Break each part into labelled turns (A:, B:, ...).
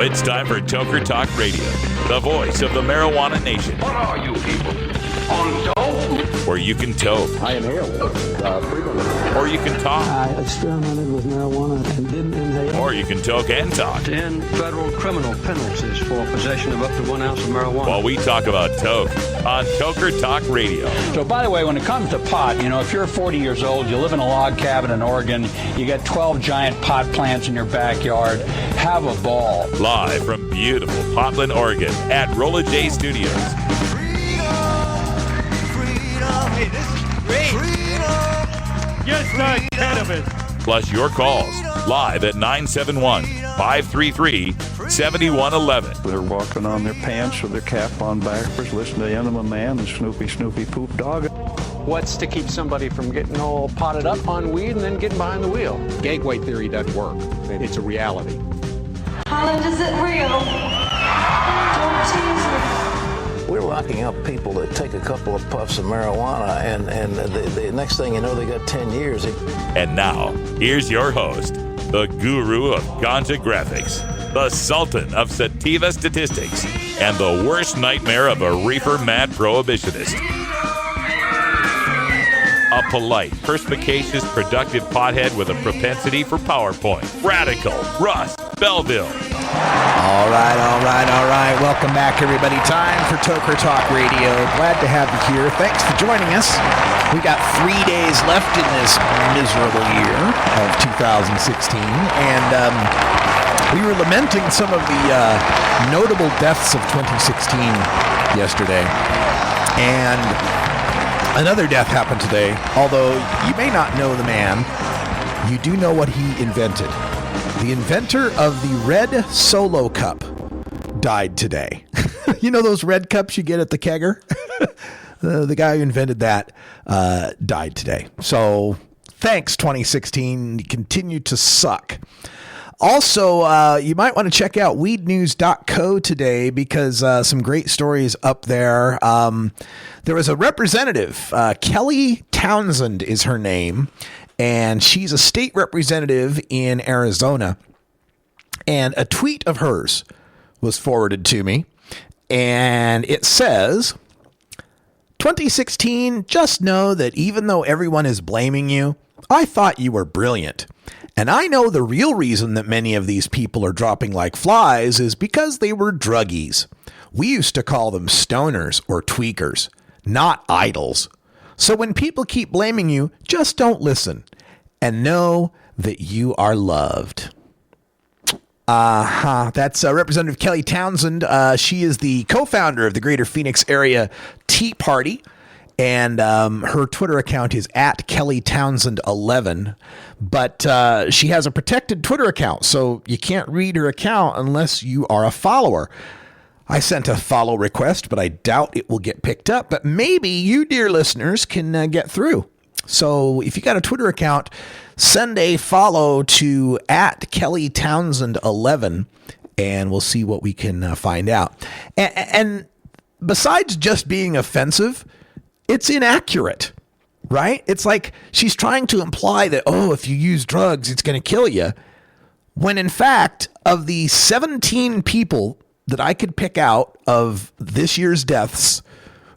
A: Now it's time for Toker Talk Radio, the voice of the marijuana nation.
B: What are you people? On dope?
A: Where you can toke.
C: I inhale frequently.
A: Or you can talk.
D: I experimented with marijuana and didn't inhale.
A: Or you can toke and talk.
E: 10 federal criminal penalties for possession of up to 1 ounce of marijuana.
A: While we talk about toke on Toker Talk Radio.
F: So, by the way, when it comes to pot, if you're 40 years old, you live in a log cabin in Oregon, you got 12 giant pot plants in your backyard, have a ball.
A: Live from beautiful Poplar, Oregon at Rolla J Studios.
G: Hey, this is great. Just like cannabis.
A: Plus your calls live at 971-533-7111.
C: They're walking on their pants with their cap on backwards, listening to Enema Man and Snoopy Poop Dog.
H: What's to keep somebody from getting all potted up on weed and then getting behind the wheel? Gateway theory doesn't work. It's a reality.
I: Holland, is it real? Don't tease me.
J: We're locking up people that take a couple of puffs of marijuana, and the next thing you know, they got 10 years.
A: And now, here's your host, the guru of ganja graphics, the sultan of sativa statistics, and the worst nightmare of a reefer mad prohibitionist. A polite, perspicacious, productive pothead with a propensity for PowerPoint. Radical, Russ Belville.
K: All right. Welcome back, everybody. Time for Toker Talk Radio. Glad to have you here. Thanks for joining us. We got 3 days left in this miserable year of 2016, and we were lamenting some of the notable deaths of 2016 yesterday, and another death happened today. Although you may not know the man, you do know what he invented. The inventor of the red Solo Cup died today. You know those red cups you get at the kegger? The guy who invented that died today. So thanks, 2016. You continue to suck. Also, you might want to check out weednews.co today because some great stories up there. There was a representative, Kelly Townsend is her name, and she's a state representative in Arizona. And a tweet of hers was forwarded to me, and it says, 2016, just know that even though everyone is blaming you, I thought you were brilliant. And I know the real reason that many of these people are dropping like flies is because they were druggies. We used to call them stoners or tweakers, not idols. So when people keep blaming you, just don't listen and know that you are loved. That's Representative Kelly Townsend. She is the co-founder of the Greater Phoenix Area Tea Party. And her Twitter account is at Kelly Townsend 11, but she has a protected Twitter account, so you can't read her account unless you are a follower. I sent a follow request, but I doubt it will get picked up. But maybe you, dear listeners, can get through. So if you got a Twitter account, send a follow to at Kelly Townsend 11, and we'll see what we can find out. And besides just being offensive, it's inaccurate, right? It's like she's trying to imply that, if you use drugs, it's going to kill you. When in fact, of the 17 people that I could pick out of this year's deaths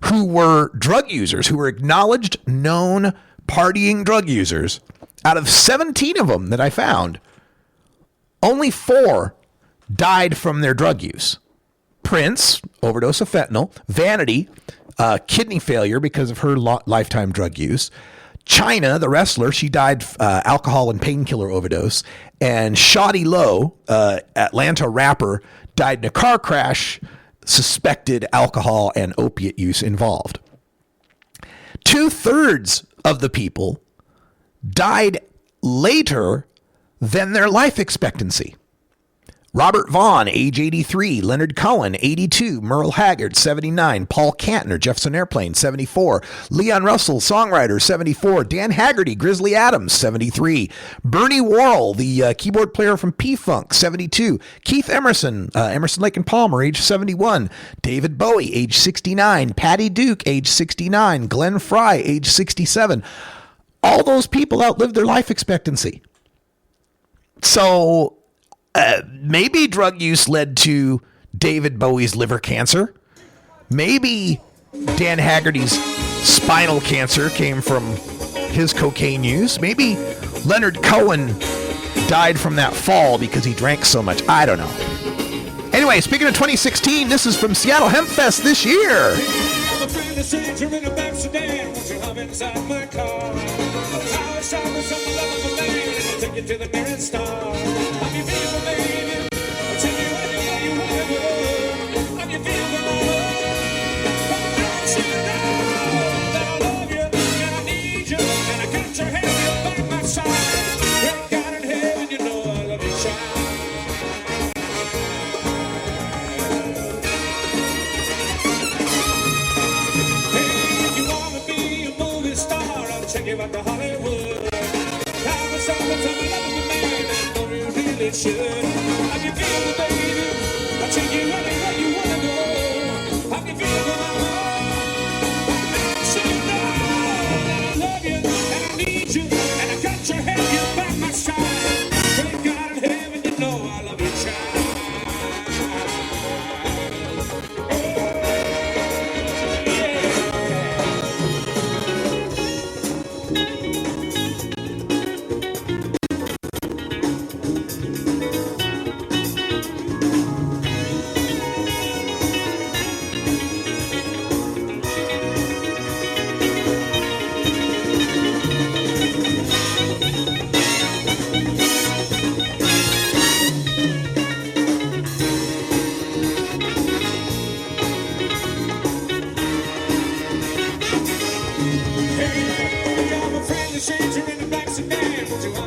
K: who were drug users, who were acknowledged, known, partying drug users, out of 17 of them that I found, only 4 died from their drug use. Prince, overdose of fentanyl. Vanity, kidney failure because of her lifetime drug use. China, the wrestler, she died alcohol and painkiller overdose. And Shoddy Lowe, Atlanta rapper, died in a car crash, suspected alcohol and opiate use involved. 2/3 of the people died later than their life expectancy. Robert Vaughn, age 83. Leonard Cohen, 82. Merle Haggard, 79. Paul Kantner, Jefferson Airplane, 74. Leon Russell, songwriter, 74. Dan Haggerty, Grizzly Adams, 73. Bernie Worrell, the keyboard player from P-Funk, 72. Keith Emerson, Emerson, Lake and Palmer, age 71. David Bowie, age 69. Patty Duke, age 69. Glenn Fry, age 67. All those people outlived their life expectancy. So Maybe drug use led to David Bowie's liver cancer. Maybe Dan Haggerty's spinal cancer came from his cocaine use. Maybe Leonard Cohen died from that fall because he drank so much. I don't know. Anyway, speaking of 2016, this is from Seattle Hemp Fest this year.
L: About the Hollywood. Have a song to tell me love of a man, I know you really should. How you feel, baby? I'll take you anywhere you wanna go. How you feel, mama? So you know that I love you and I need you and I got your head here by my side. Thank God in heaven, you know I love you, child.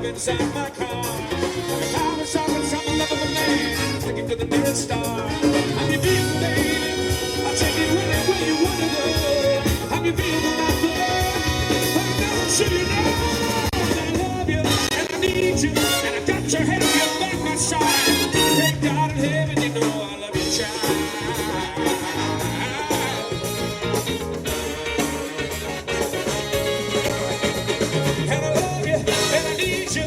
L: Inside my car, I was talking some love of a man, looking to the nearest star. How you feel, baby? I'll take you anywhere you wanna go. How you feel, my love? Don't you know that I love you and I need you and I got your head here by my side. Thank God in heaven, you know I love you, child. And I love you and I need you.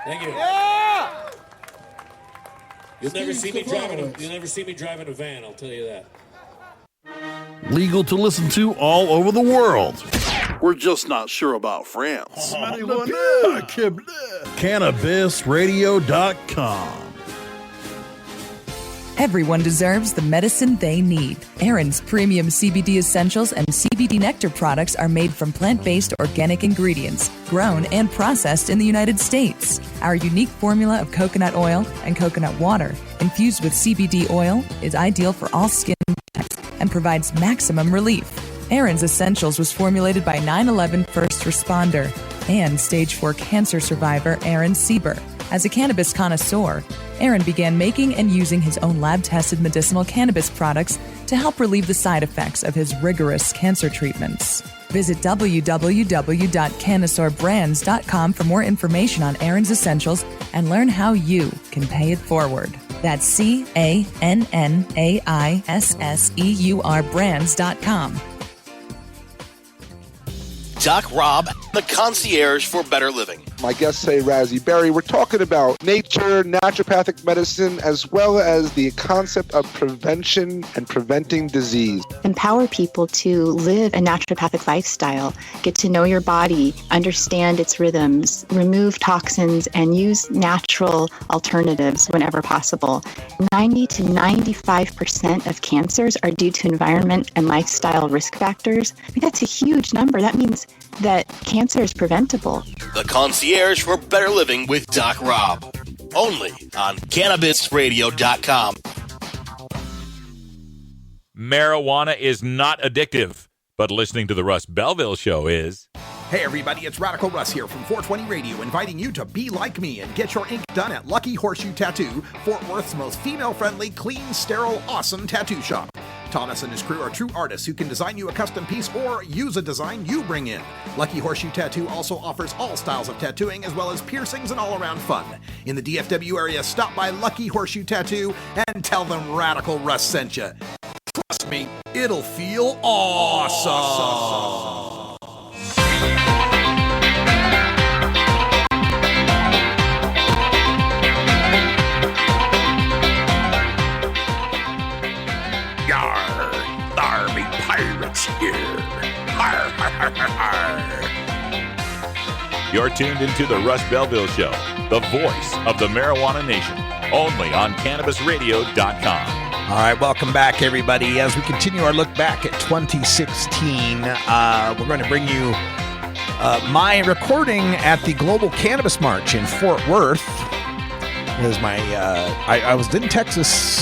M: Thank you.
L: Yeah!
M: You'll never see me driving a van, I'll tell you that.
N: Legal to listen to all over the world. We're just not sure about France. CannabisRadio.com.
O: Everyone deserves the medicine they need. Aaron's premium CBD essentials and CBD nectar products are made from plant-based organic ingredients, grown and processed in the United States. Our unique formula of coconut oil and coconut water infused with CBD oil is ideal for all skin types and provides maximum relief. Aaron's Essentials was formulated by 9/11 first responder and Stage 4 cancer survivor Aaron Sieber. As a cannabis connoisseur, Aaron began making and using his own lab-tested medicinal cannabis products to help relieve the side effects of his rigorous cancer treatments. Visit www.cannoisseurbrands.com for more information on Aaron's Essentials and learn how you can pay it forward. That's CANNAISSEUR brands.com.
P: Doc Rob, the concierge for better living.
Q: My guests say Razzie Berry. We're talking about nature, naturopathic medicine, as well as the concept of prevention and preventing disease.
R: Empower people to live a naturopathic lifestyle, get to know your body, understand its rhythms, remove toxins, and use natural alternatives whenever possible. 90 to 95% of cancers are due to environment and lifestyle risk factors. I mean, that's a huge number. That means that cancer is preventable.
P: The concierge for better living with Doc Rob. Only on CannabisRadio.com.
A: Marijuana is not addictive, but listening to the Russ Belville Show is.
K: Hey everybody, it's Radical Russ here from 420 Radio, inviting you to be like me and get your ink done at Lucky Horseshoe Tattoo, Fort Worth's most female-friendly, clean, sterile, awesome tattoo shop. Thomas and his crew are true artists who can design you a custom piece or use a design you bring in. Lucky Horseshoe Tattoo also offers all styles of tattooing as well as piercings and all-around fun. In the DFW area, stop by Lucky Horseshoe Tattoo and tell them Radical Russ sent you. Trust me, it'll feel awesome.
A: Pirates here. Har, har, har, har, har. You're tuned into the Russ Belville Show, the voice of the marijuana nation, only on CannabisRadio.com.
K: All right, welcome back, everybody. As we continue our look back at 2016, we're going to bring you my recording at the Global Cannabis March in Fort Worth. It was I was in Texas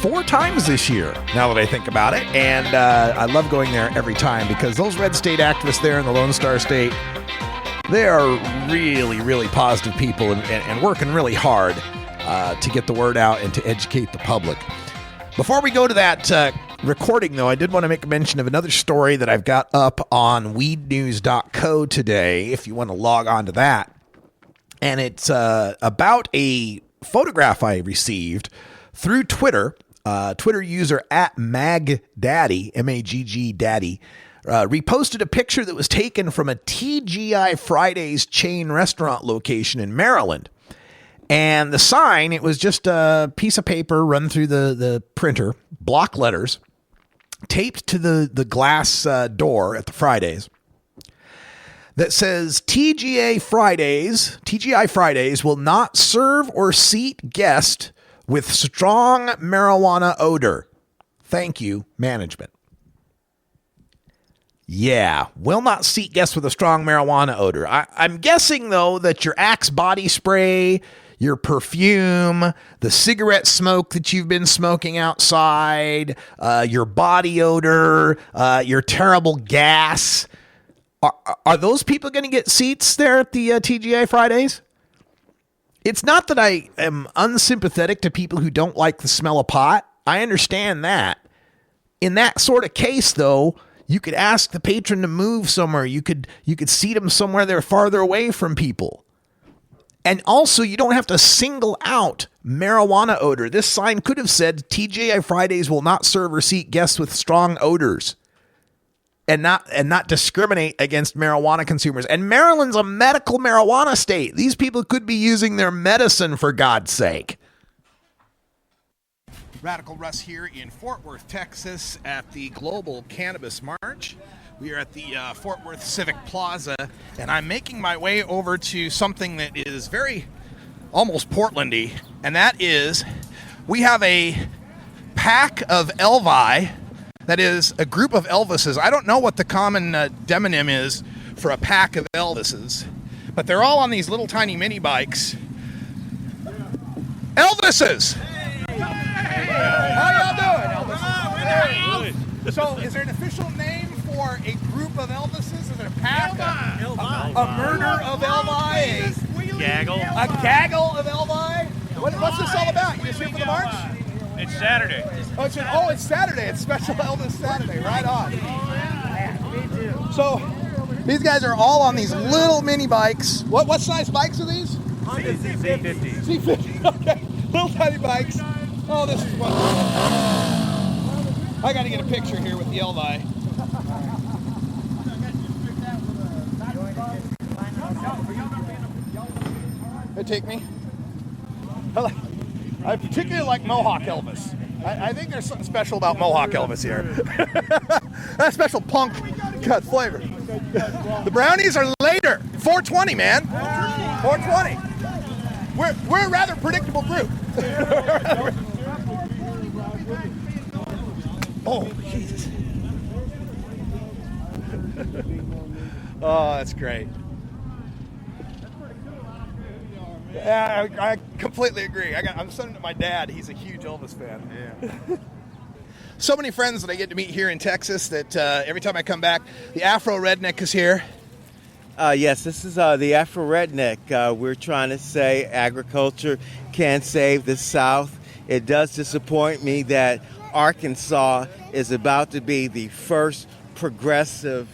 K: 4 times this year, now that I think about it, and I love going there every time because those red state activists there in the Lone Star State, they are really, really positive people and working really hard to get the word out and to educate the public. Before we go to that recording, though, I did want to make a mention of another story that I've got up on weednews.co today, if you want to log on to that, and it's about a photograph I received through Twitter. Twitter user @MagDaddy, M-A-G-G Daddy, reposted a picture that was taken from a TGI Fridays chain restaurant location in Maryland. And the sign, it was just a piece of paper run through the printer, block letters, taped to the glass door at the Fridays, that says TGI Fridays will not serve or seat guests with strong marijuana odor. Thank you, management. Yeah, will not seat guests with a strong marijuana odor. I'm guessing, though, that your Axe body spray, your perfume, the cigarette smoke that you've been smoking outside, your body odor, your terrible gas, are those people going to get seats there at the TGI Fridays? It's not that I am unsympathetic to people who don't like the smell of pot. I understand that. In that sort of case, though, you could ask the patron to move somewhere. You could seat them somewhere they're farther away from people. And also, you don't have to single out marijuana odor. This sign could have said, TGI Fridays will not serve or seat guests with strong odors. And not discriminate against marijuana consumers. And Maryland's a medical marijuana state. These people could be using their medicine, for God's sake. Radical Russ here in Fort Worth, Texas at the Global Cannabis March. We are at the Fort Worth Civic Plaza, and I'm making my way over to something that is very almost Portlandy, and that is we have a pack of Elvi. That is a group of Elvises. I don't know what the common demonym is for a pack of Elvises, but they're all on these little tiny mini bikes. Elvises! How y'all doing, Elvises? So, is there an official name for a group of Elvises? Is it a pack? A murder of Elvi?
G: Gaggle.
K: A gaggle of Elvi? What's this all about? You just here for the march?
G: It's Saturday.
K: It's Saturday. It's Special Elvis Saturday. Right on. So, these guys are all on these little mini bikes. What size bikes are these?
G: Z50.
K: Z50. Okay. Little tiny bikes. Oh, this is wonderful. I got to get a picture here with the Elvi. They take me. I particularly like Mohawk Elvis. I think there's something special about Mohawk Elvis here. That special punk cut flavor. The brownies are later. 420, man. 420. We're a rather predictable group. Oh, Jesus. Oh, that's great. Yeah, I completely agree. I'm sending it to my dad. He's a huge Elvis fan. Yeah. So many friends that I get to meet here in Texas that every time I come back, the Afro Redneck is here.
S: Yes, this is the Afro Redneck. We're trying to say agriculture can save the South. It does disappoint me that Arkansas is about to be the first progressive,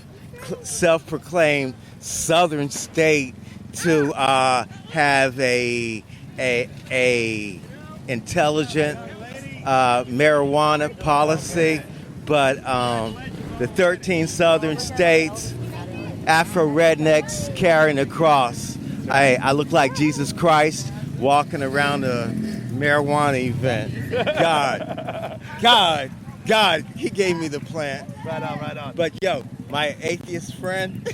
S: self-proclaimed Southern state to have a intelligent marijuana policy, but the 13 Southern states, Afro rednecks carrying a cross. I look like Jesus Christ walking around a marijuana event. God, he gave me the plant.
K: Right on.
S: But yo, my atheist friend.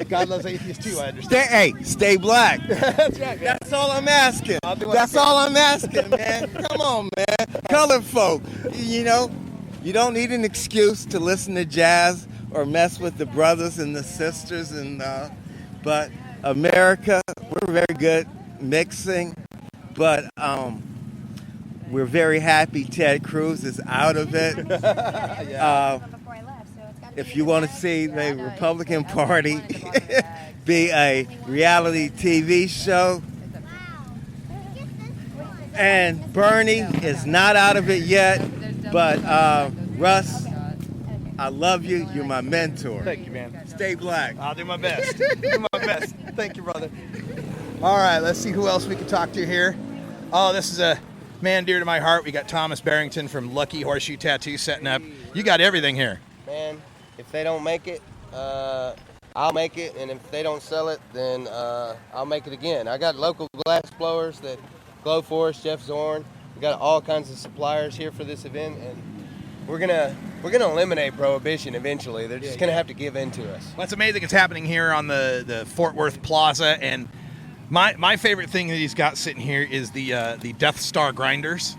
K: God loves atheists too, I understand.
S: Stay black.
K: That's right, man.
S: That's all I'm asking.
K: That's
S: all I'm asking, man. Come on, man. Colored folk, you know, you don't need an excuse to listen to jazz or mess with the brothers and the sisters, but America, we're very good mixing, but we're very happy Ted Cruz is out of it. If you want to see the Republican Party be a reality TV show, and Bernie is not out of it yet, but Russ, I love you. You're my mentor.
K: Thank you, man.
S: Stay black.
K: I'll do my best. Thank you, brother. All right, let's see who else we can talk to here. Oh, this is a man dear to my heart. We got Thomas Barrington from Lucky Horseshoe Tattoo setting up. You got everything here.
T: Man, if they don't make it, I'll make it, and if they don't sell it, then I'll make it again. I got local glass blowers that Glow Forest, Jeff Zorn. We got all kinds of suppliers here for this event, and we're gonna eliminate prohibition eventually. They're just gonna have to give in to us.
K: Well, it's amazing it's happening here on the Fort Worth Plaza, and my favorite thing that he's got sitting here is the Death Star grinders.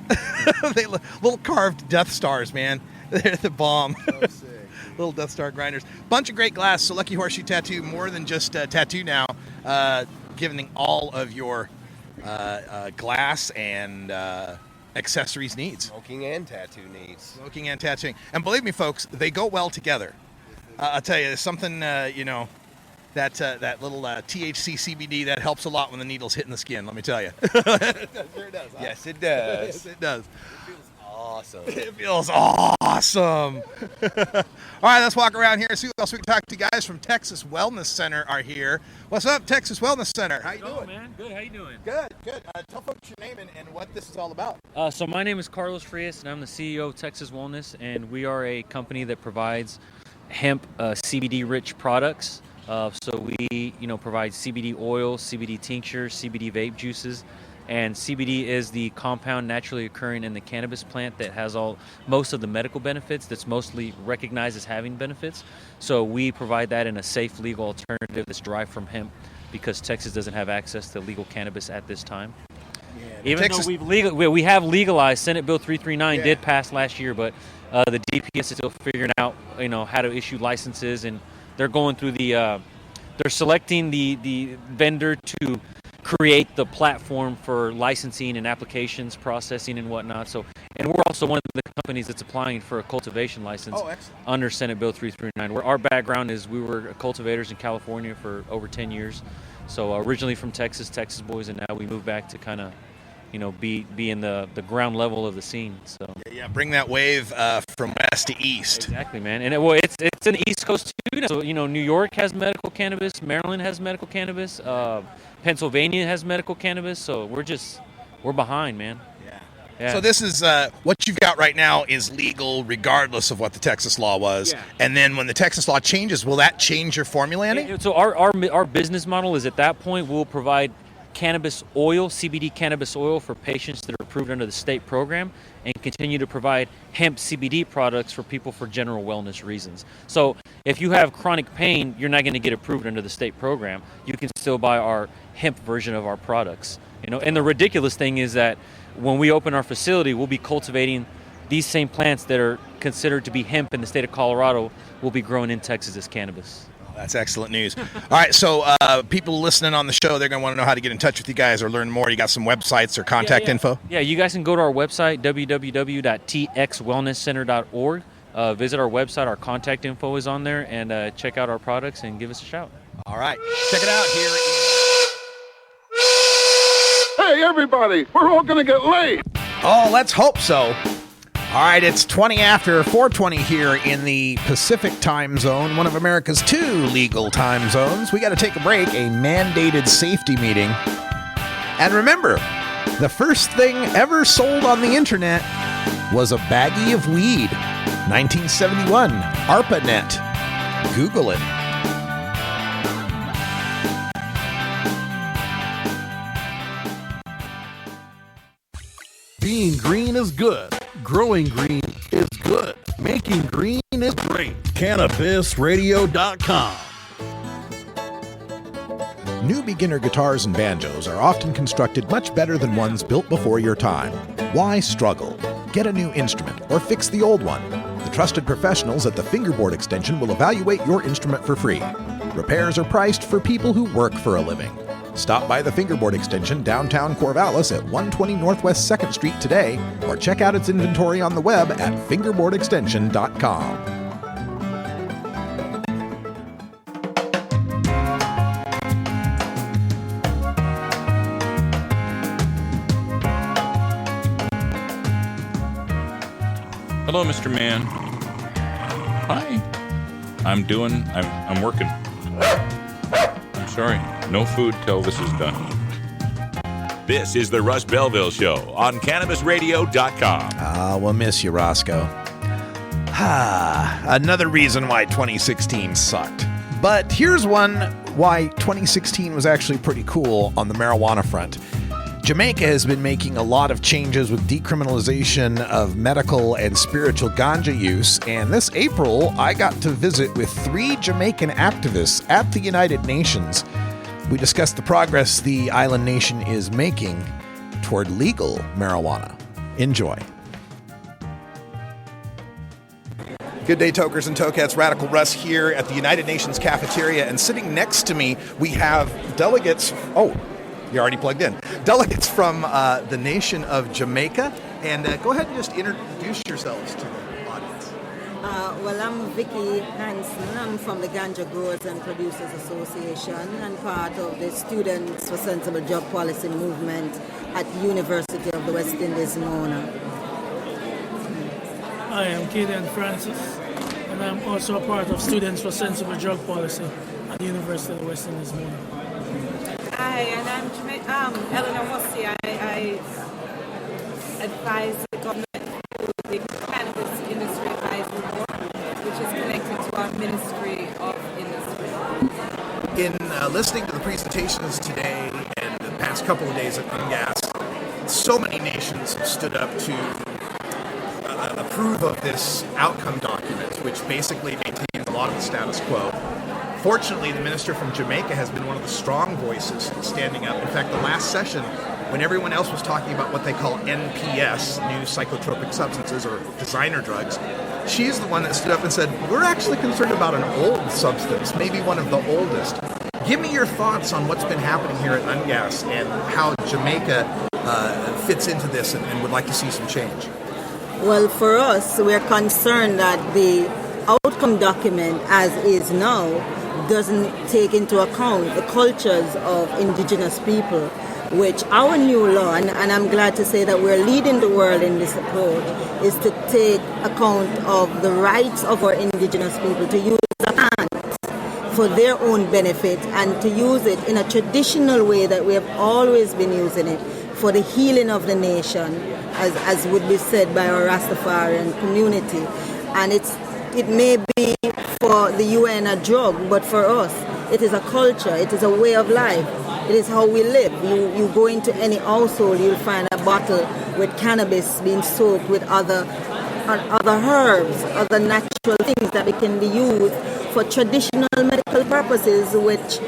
K: They little carved Death Stars, man. They're the bomb.
T: So sick.
K: Little Death Star grinders. Bunch of great glass. So Lucky Horseshoe Tattoo, more than just tattoo now, giving all of your glass and accessories needs.
T: Smoking and tattoo needs.
K: Smoking and tattooing. And believe me, folks, they go well together. I'll tell you, there's something, that little THC CBD, that helps a lot when the needle's hitting the skin, let me tell you.
T: Sure does. Huh? Yes, it does.
K: Yes, it does.
T: Awesome.
K: It feels awesome. All right, let's walk around here and see what else we can talk to. Guys from Texas Wellness Center are here. What's up, Texas Wellness Center? How you doing?
U: Man? Good. How you doing?
K: Good. Tell folks your name and what this is all about.
U: So my name is Carlos Frias, and I'm the CEO of Texas Wellness, and we are a company that provides hemp CBD-rich products. So we, provide CBD oil, CBD tinctures, CBD vape juices. And CBD is the compound naturally occurring in the cannabis plant that has most of the medical benefits, that's mostly recognized as having benefits. So we provide that in a safe, legal alternative that's derived from hemp, because Texas doesn't have access to legal cannabis at this time. Yeah, even though we have legalized, Senate Bill 339 did pass last year, but the DPS is still figuring out, how to issue licenses, and they're going through they're selecting the vendor to create the platform for licensing and applications, processing and whatnot. So, and we're also one of the companies that's applying for a cultivation license under Senate Bill 339. Where our background is, we were cultivators in California for over 10 years. So originally from Texas boys, and now we moved back to kind of, be in the ground level of the scene. So
K: yeah, bring that wave from west to east.
U: Exactly, man. And it's an East Coast too. So New York has medical cannabis, Maryland has medical cannabis, Pennsylvania has medical cannabis. So we're behind, man. Yeah.
K: So this is what you've got right now is legal regardless of what the Texas law was. Yeah. And then when the Texas law changes, will that change your formula any?
U: So our business model is, at that point, we'll provide cannabis oil, CBD cannabis oil, for patients that are approved under the state program, and continue to provide hemp CBD products for people for general wellness reasons. So if you have chronic pain, you're not going to get approved under the state program. You can still buy our hemp version of our products. And the ridiculous thing is that when we open our facility, we'll be cultivating these same plants that are considered to be hemp in the state of Colorado will be grown in Texas as cannabis.
K: That's excellent news. All right, so people listening on the show, they're going to want to know how to get in touch with you guys or learn more. You got some websites or contact info?
U: Yeah, you guys can go to our website, www.txwellnesscenter.org. Visit our website. Our contact info is on there, and check out our products and give us a shout.
K: All right, check it out here.
N: Hey, everybody, we're all going to get laid.
K: Oh, let's hope so. All right, it's 20 after 4:20 here in the Pacific time zone, one of America's 2 legal time zones. We got to take a break, a mandated safety meeting. And remember, the first thing ever sold on the internet was a baggie of weed. 1971, ARPANET. Google it.
N: Being green is good. Growing green is good. Making green is great. CannabisRadio.com.
K: New beginner guitars and banjos are often constructed much better than ones built before your time. Why struggle? Get a new instrument or fix the old one. The trusted professionals at the Fingerboard Extension will evaluate your instrument for free. Repairs are priced for people who work for a living. Stop by the Fingerboard Extension downtown Corvallis at 120 Northwest 2nd Street today, or check out its inventory on the web at fingerboardextension.com.
A: Hello, Mr. Man. Hi. I'm working. I'm sorry. No food till this is done. This is the Russ Belville Show on CannabisRadio.com.
K: We'll miss you, Roscoe. Another reason why 2016 sucked. But here's one why 2016 was actually pretty cool on the marijuana front. Jamaica has been making a lot of changes with decriminalization of medical and spiritual ganja use, and this April, I got to visit with 3 Jamaican activists at the United Nations. We discussed the progress the island nation is making toward legal marijuana. Enjoy. Good day, Tokers and Tokettes. Radical Russ here at the United Nations cafeteria, and sitting next to me, we have delegates. Oh, you're already plugged in. Delegates from the nation of Jamaica. And go ahead and just introduce yourselves to the audience.
B: Well, I'm Vicky Hansen. I'm from the Ganja Growers and Producers Association and part of the Students for Sensible Drug Policy movement at the University of the West Indies, Mona.
V: I am Kaden Francis, and I'm also a part of Students for Sensible Drug Policy at the University of the West Indies, Mona.
W: Hi, and I'm Eleanor Hussey. I advise the government through the Cannabis Industry Advisory Board, which is connected to our Ministry of Industry.
K: In listening to the presentations today and the past couple of days at UNGAS, so many nations have stood up to approve of this outcome document, which basically maintains a lot of the status quo. Fortunately, the minister from Jamaica has been one of the strong voices standing up. In fact, the last session, when everyone else was talking about what they call NPS, new psychotropic substances or designer drugs, she's the one that stood up and said, we're actually concerned about an old substance, maybe one of the oldest. Give me your thoughts on what's been happening here at UNGAS and how Jamaica fits into this and would like to see some change.
B: Well, for us, we're concerned that the outcome document, as is now, doesn't take into account the cultures of indigenous people, which our new law, and I'm glad to say that we're leading the world in this approach, is to take account of the rights of our indigenous people to use the land for their own benefit and to use it in a traditional way that we have always been using it for the healing of the nation, as would be said by our Rastafarian community. And it may be for the UN a drug, but for us, it is a culture, it is a way of life, it is how we live. You go into any household, you'll find a bottle with cannabis being soaked with other herbs, other natural things that can be used for traditional medical purposes, which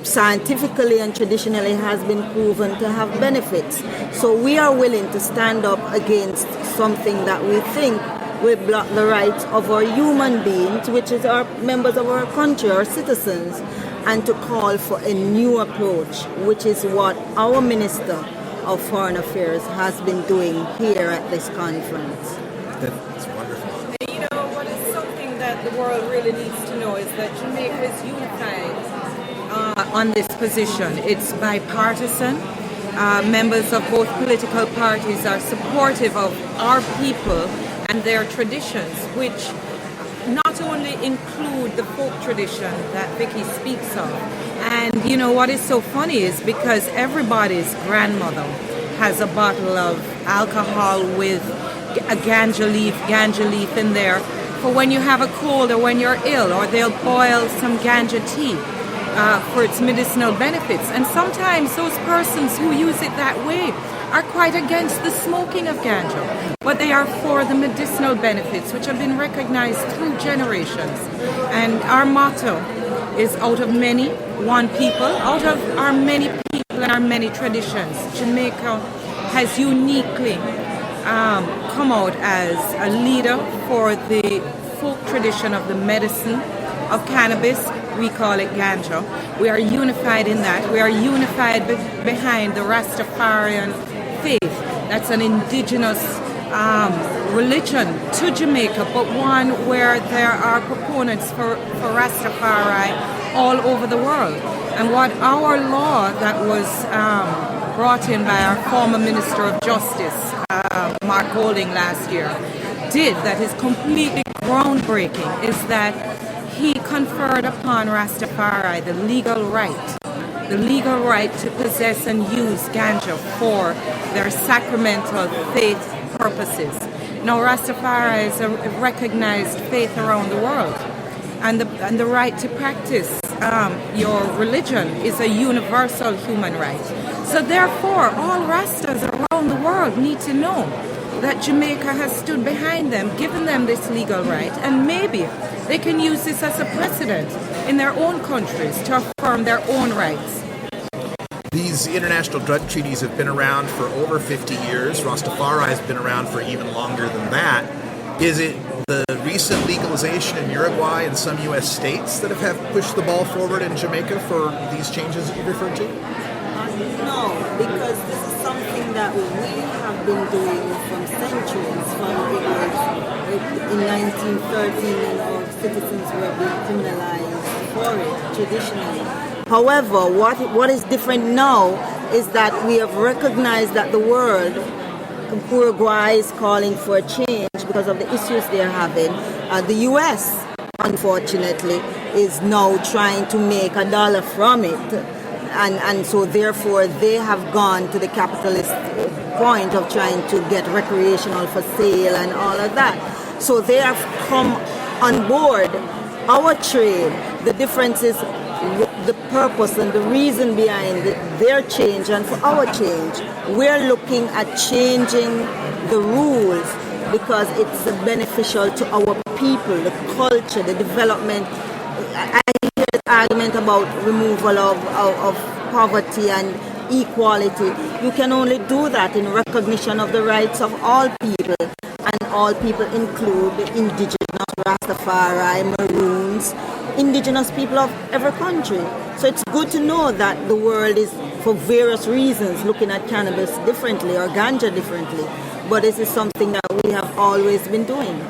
B: scientifically and traditionally has been proven to have benefits. So we are willing to stand up against something that we think will block the rights of our human beings, which is our members of our country, our citizens, and to call for a new approach, which is what our Minister of Foreign Affairs has been doing here at this conference.
K: That's wonderful.
W: You know, what is something that the world really needs to know is that Jamaica is unified on this position. It's bipartisan. Members of both political parties are supportive of our people and their traditions, which not only include the folk tradition that Vicky speaks of. And you know what is so funny is because everybody's grandmother has a bottle of alcohol with a ganja leaf in there for when you have a cold or when you're ill, or they'll boil some ganja tea for its medicinal benefits. And sometimes those persons who use it that way are quite against the smoking of ganja, but they are for the medicinal benefits, which have been recognized through generations. And our motto is out of many, one people. Out of our many people and our many traditions, Jamaica has uniquely come out as a leader for the folk tradition of the medicine of cannabis. We call it ganja. We are unified in that. We are unified behind the Rastafarian faith. That's an indigenous religion to Jamaica, but one where there are proponents for Rastafari all over the world. And what our law that was brought in by our former Minister of Justice, Mark Golding, last year, did that is completely groundbreaking is that he conferred upon Rastafari the legal right to possess and use ganja for their sacramental faith purposes. Now, Rastafari is a recognized faith around the world, and the right to practice your religion is a universal human right. So therefore, all Rastas around the world need to know that Jamaica has stood behind them, given them this legal right, and maybe they can use this as a precedent in their own countries to affirm their own rights.
K: These international drug treaties have been around for over 50 years. Rastafari has been around for even longer than that. Is it the recent legalization in Uruguay and some U.S. states that have pushed the ball forward in Jamaica for these changes that you referred to?
B: No, because this is something that we have been doing from centuries. From in 1913, when our citizens were being criminalized for it traditionally. However, what is different now is that we have recognized that the world, Uruguay is calling for a change because of the issues they're having. The U.S., unfortunately, is now trying to make $1 from it. And so therefore they have gone to the capitalist point of trying to get recreational for sale and all of that. So they have come on board our trade. The difference is the purpose and the reason behind their change and for our change. We're looking at changing the rules because it's beneficial to our people, the culture, the development. I hear the argument about removal of poverty and equality. You can only do that in recognition of the rights of all people, and all people include the indigenous, Rastafari, Maroons, indigenous people of every country. So it's good to know that the world is, for various reasons, looking at cannabis differently or ganja differently. But this is something that we have always been doing.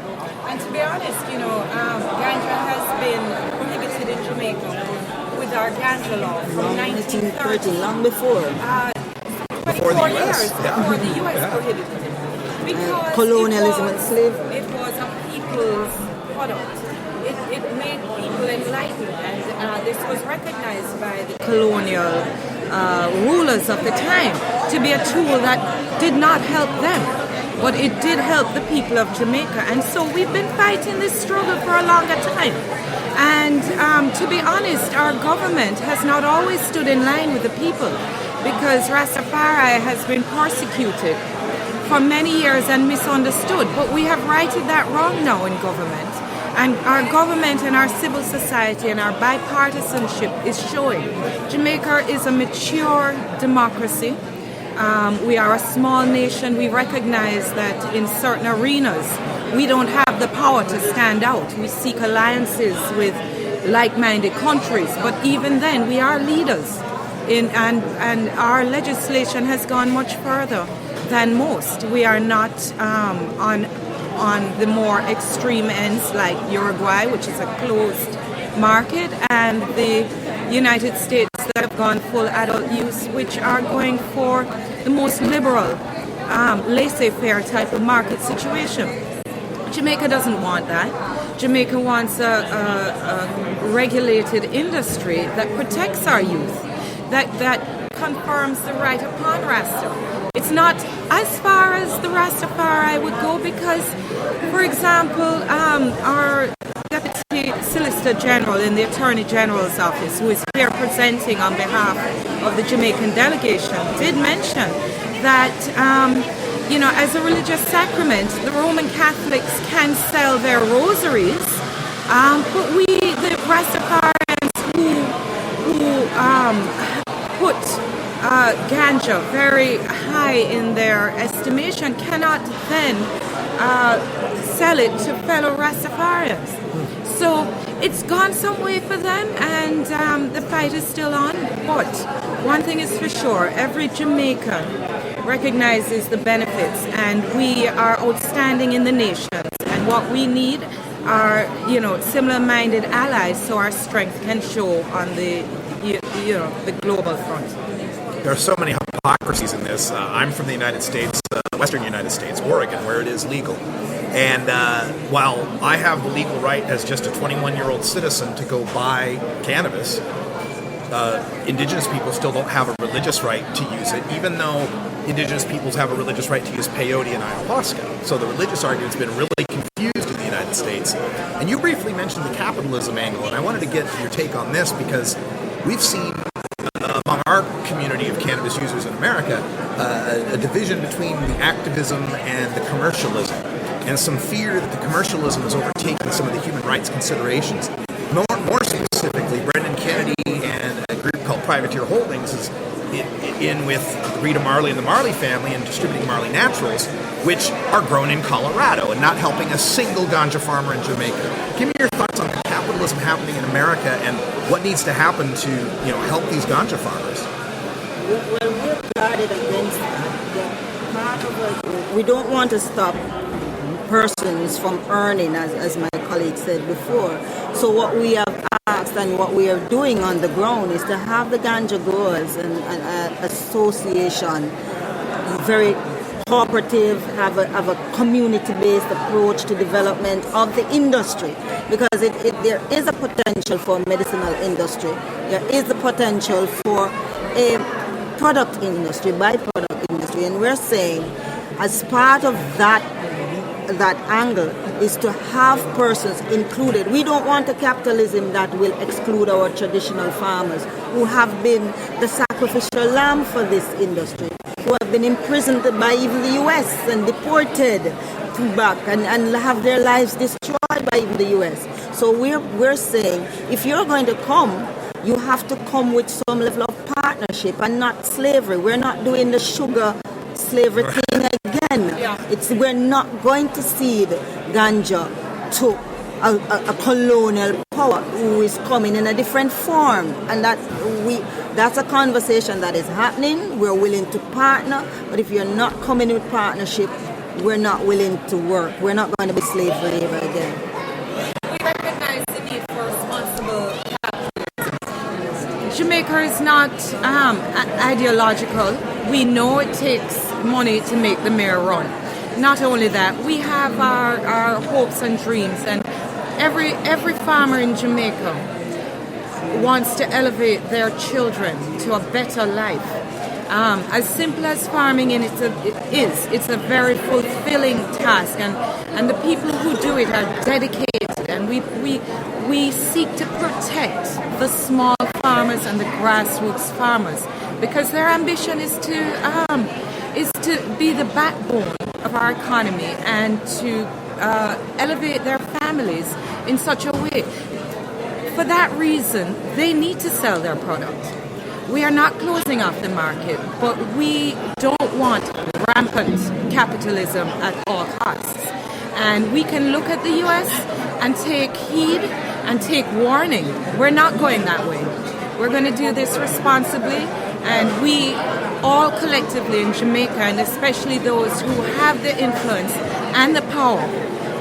W: And to be honest, ganja has been prohibited in Jamaica with our ganja law from 1930,
B: long before.
W: 24 years before the U.S. prohibited it. Because
B: colonialism and slavery.
W: It was a people's product. It made people enlightened, and this was recognized by the colonial rulers of the time to be a tool that did not help them, but it did help the people of Jamaica. And so we've been fighting this struggle for a longer time. And to be honest, our government has not always stood in line with the people, because Rastafari has been persecuted for many years and misunderstood. But we have righted that wrong now in government. And our government and our civil society and our bipartisanship is showing. Jamaica is a mature democracy. We are a small nation. We recognize that in certain arenas, we don't have the power to stand out. We seek alliances with like-minded countries. But even then, we are leaders. And our legislation has gone much further than most. We are not on the more extreme ends like Uruguay, which is a closed market, and the United States that have gone full adult use, which are going for the most liberal, laissez-faire type of market situation. Jamaica doesn't want that. Jamaica wants a regulated industry that protects our youth, that confirms the right upon Rasta. It's not as far as the Rastafari would go because, for example, our Deputy Solicitor General in the Attorney General's office, who is here presenting on behalf of the Jamaican delegation, did mention that, as a religious sacrament, the Roman Catholics can sell their rosaries, but we, the Rastafarians who put ganja very high in their estimation, cannot then sell it to fellow Rastafarians. So it's gone some way for them, and the fight is still on. But one thing is for sure, every Jamaican recognizes the benefits, and we are outstanding in the nations. And what we need are, similar-minded allies, so our strength can show on the global front.
K: There are so many hypocrisies in this. I'm from the United States, Western United States, Oregon, where it is legal. And while I have the legal right as just a 21-year-old citizen to go buy cannabis, Indigenous people still don't have a religious right to use it, even though Indigenous peoples have a religious right to use peyote and ayahuasca. So the religious argument's been really confused in the United States. And you briefly mentioned the capitalism angle, and I wanted to get your take on this because we've seen among our community of cannabis users in America a division between the activism and the commercialism, and some fear that the commercialism is overtaking some of the human rights considerations. More specifically, Brendan Kennedy and a group called Privateer Holdings is in with Rita Marley and the Marley family and distributing Marley Naturals, which are grown in Colorado and not helping a single ganja farmer in Jamaica. Give me your thoughts on the capitalism happening in America and what needs to happen to help these ganja farmers.
B: Well, we're guarded against that. Part of it, we don't want to stop persons from earning, as my colleague said before. So what we have asked and what we are doing on the ground is to have the ganja growers and association very cooperative, have a community-based approach to development of the industry, because there is a potential for medicinal industry. There is the potential for a product industry, byproduct industry, and we're saying as part of that angle is to have persons included. We don't want a capitalism that will exclude our traditional farmers who have been the sacrificial lamb for this industry, who have been imprisoned by even the US and deported back and have their lives destroyed by even the US. So we're saying if you're going to come, you have to come with some level of partnership and not slavery. We're not doing the sugar slavery thing again. We're not going to cede ganja to a colonial power who is coming in a different form, and that's a conversation that is happening. We're willing to partner, but if you're not coming with partnership, we're not willing to work. We're not going to be slave labor again.
W: We recognize the need for responsible capitalism. Jamaica is not ideological. We know it takes money to make the mayor run. Not only that, we have our hopes and dreams, and every farmer in Jamaica wants to elevate their children to a better life. As simple as farming it's a very fulfilling task, and the people who do it are dedicated, and we seek to protect the small farmers and the grassroots farmers, because their ambition is to be the backbone of our economy and to elevate their families in such a way. For that reason, they need to sell their product. We are not closing off the market, but we don't want rampant capitalism at all costs. And we can look at the US and take heed and take warning. We're not going that way. We're going to do this responsibly, and we all collectively in Jamaica, and especially those who have the influence and the power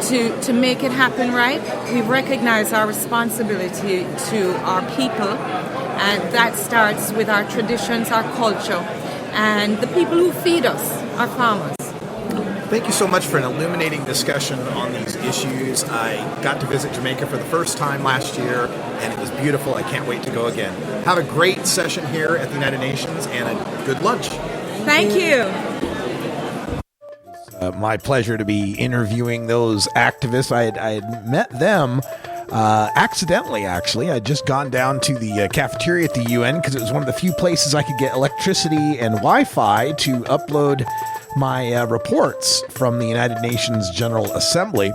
W: to make it happen right, we recognize our responsibility to our people, and that starts with our traditions, our culture, and the people who feed us, our farmers.
K: Thank you so much for an illuminating discussion on these issues. I got to visit Jamaica for the first time last year, and it was beautiful. I can't wait to go again. Have a great session here at the United Nations, and a good lunch.
W: Thank you.
K: My pleasure to be interviewing those activists. I had met them accidentally, actually. I'd just gone down to the cafeteria at the UN because it was one of the few places I could get electricity and Wi-Fi to upload my reports from the United Nations General Assembly.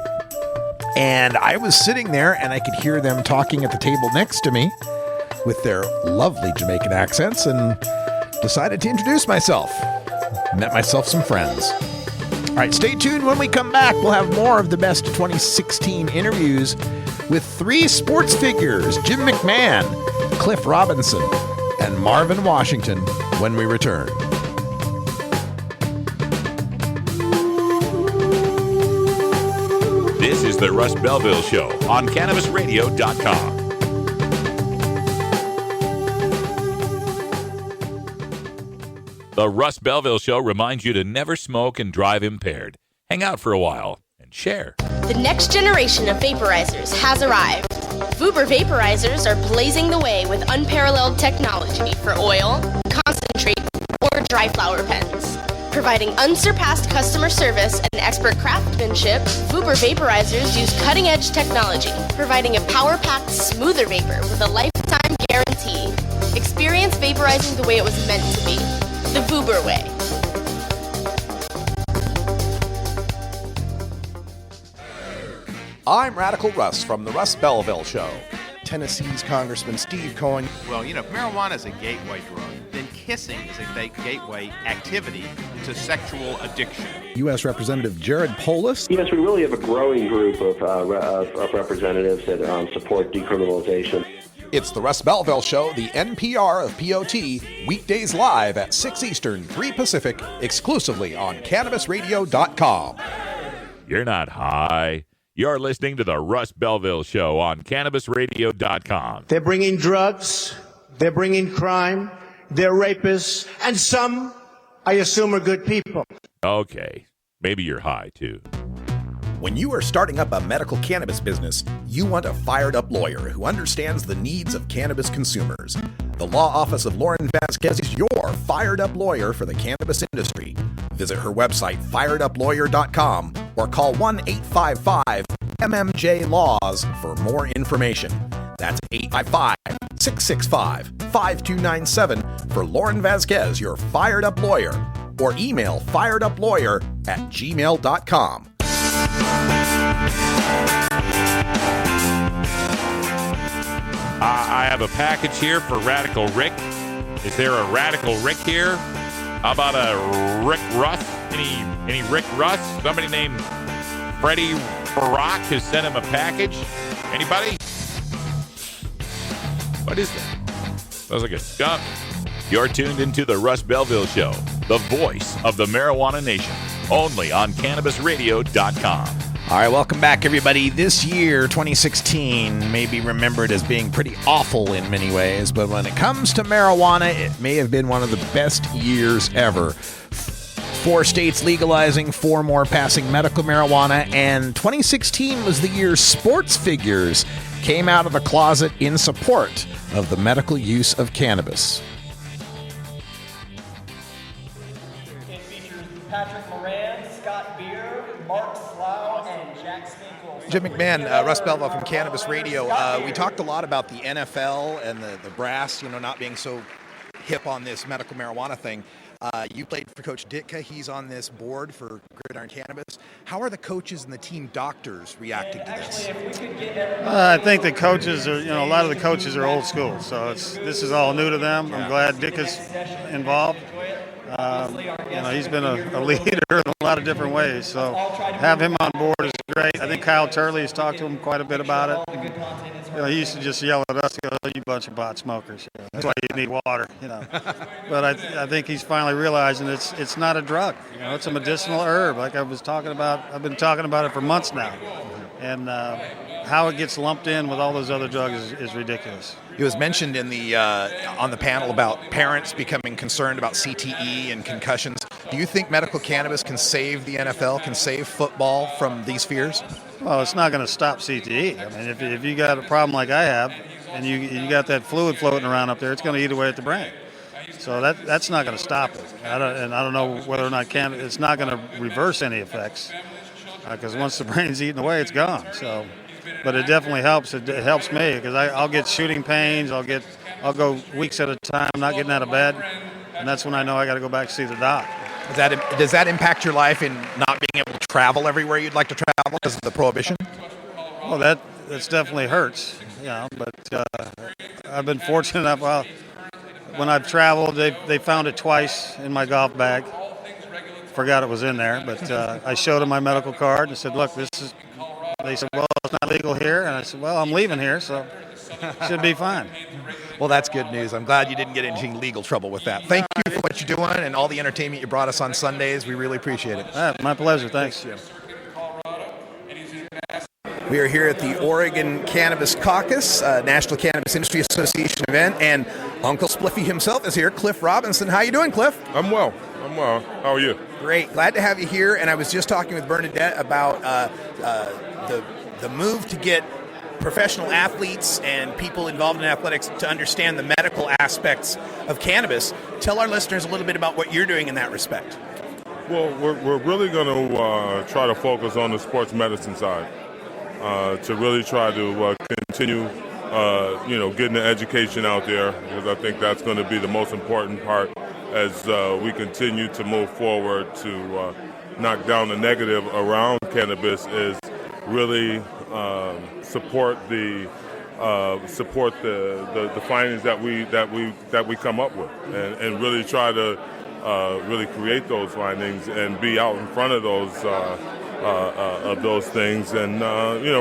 K: And I was sitting there and I could hear them talking at the table next to me with their lovely Jamaican accents, and decided to introduce myself. Met myself some friends. All right, stay tuned. When we come back, we'll have more of the best 2016 interviews with 3 sports figures, Jim McMahon, Cliff Robinson, and Marvin Washington, when we return.
A: This is the Russ Belville Show on CannabisRadio.com. The Russ Belville Show reminds you to never smoke and drive impaired. Hang out for a while and share.
D: The next generation of vaporizers has arrived. Vuber vaporizers are blazing the way with unparalleled technology for oil, concentrate, or dry flower pens. Providing unsurpassed customer service and expert craftsmanship, Vuber vaporizers use cutting-edge technology, providing a power-packed, smoother vapor with a lifetime guarantee. Experience vaporizing the way it was meant to be. The Vuber way.
K: I'm Radical Russ from the Russ Belville Show. Tennessee's Congressman Steve Cohen.
E: Well, if marijuana is a gateway drug, then kissing is a gateway activity to sexual addiction.
K: U.S. Representative Jared Polis.
F: Yes, we really have a growing group of representatives that support decriminalization.
K: It's the Russ Belville Show, the NPR of POT, weekdays live at 6 Eastern, 3 Pacific, exclusively on CannabisRadio.com.
A: You're not high. You're listening to the Russ Belville Show on CannabisRadio.com.
X: They're bringing drugs, they're bringing crime, they're rapists, and some, I assume, are good people.
A: Okay, maybe you're high, too.
K: When you are starting up a medical cannabis business, you want a fired-up lawyer who understands the needs of cannabis consumers. The law office of Lauren Vasquez is your fired-up lawyer for the cannabis industry. Visit her website, fireduplawyer.com, or call 1-855-MMJ-LAWS for more information. That's 855-665-5297 for Lauren Vasquez, your fired-up lawyer, or email fireduplawyer@gmail.com.
A: I have a package here for Radical Rick. Is there a Radical Rick here? How about a Rick Russ? Any Rick Russ? Somebody named Freddie Barack has sent him a package. Anybody? What is that? Sounds like a skunk. You're tuned into the Russ Belville Show, the voice of the marijuana nation, only on CannabisRadio.com.
K: All right, welcome back, everybody. This year, 2016, may be remembered as being pretty awful in many ways, but when it comes to marijuana, it may have been one of the best years ever. 4 states legalizing, 4 more passing medical marijuana, and 2016 was the year sports figures came out of the closet in support of the medical use of cannabis.
Y: It features Patrick Moran, Scott Beer, Mark Slough, and Jack Sninkle.
K: Jim McMahon, Russ Belville from Cannabis Radio. We talked a lot about the NFL and the brass, not being so hip on this medical marijuana thing. You played for Coach Ditka. He's on this board for Gridiron Cannabis. How are the coaches and the team doctors reacting to this?
Z: I think the coaches are, a lot of the coaches are old school, so this is all new to them. I'm glad Ditka's involved. He's been a leader in a lot of different ways, so have him on board is great. I think Kyle Turley has talked to him quite a bit about it. He used to just yell at us, "You bunch of pot smokers. That's why you need water." But I think he's finally realizing it's not a drug. It's a medicinal herb. Like I've been talking about it for months now, and how it gets lumped in with all those other drugs is ridiculous.
K: It was mentioned in the on the panel about parents becoming concerned about CTE and concussions. Do you think medical cannabis can save the NFL, can save football from these fears?
Z: Well, it's not going to stop CTE. I mean, if you got a problem like I have, and you got that fluid floating around up there, it's going to eat away at the brain. So that's not going to stop it. I don't know whether or not it's not going to reverse any effects, because once the brain's eaten away, it's gone. So, but it definitely helps. It helps me because I'll get shooting pains. I'll go weeks at a time not getting out of bed, and that's when I know I got to go back to see the doc.
K: Does that impact your life in not being able to travel everywhere you'd like to travel because of the prohibition?
Z: Well, that's definitely hurts, but I've been fortunate enough. Well, when I've traveled, they found it twice in my golf bag. Forgot it was in there, but I showed them my medical card and said, "Look, this is." They said, "Well, it's not legal here," and I said, "Well, I'm leaving here, so should be fine."
K: Well, that's good news. I'm glad you didn't get into legal trouble with that. Thank you for what you're doing and all the entertainment you brought us on Sundays. We really appreciate it.
Z: My pleasure. Thanks, Jim.
K: We are here at the Oregon Cannabis Caucus, National Cannabis Industry Association event, and Uncle Spliffy himself is here, Cliff Robinson. How you doing, Cliff?
C: I'm well. How are you?
K: Great. Glad to have you here. And I was just talking with Bernadette about the move to get professional athletes and people involved in athletics to understand the medical aspects of cannabis. Tell our listeners a little bit about what you're doing in that respect.
C: Well, we're really going to try to focus on the sports medicine side to really try to continue, getting the education out there, because I think that's going to be the most important part as we continue to move forward to knock down the negative around cannabis. Is really support the findings that we come up with, and really try to really create those findings and be out in front of those things, and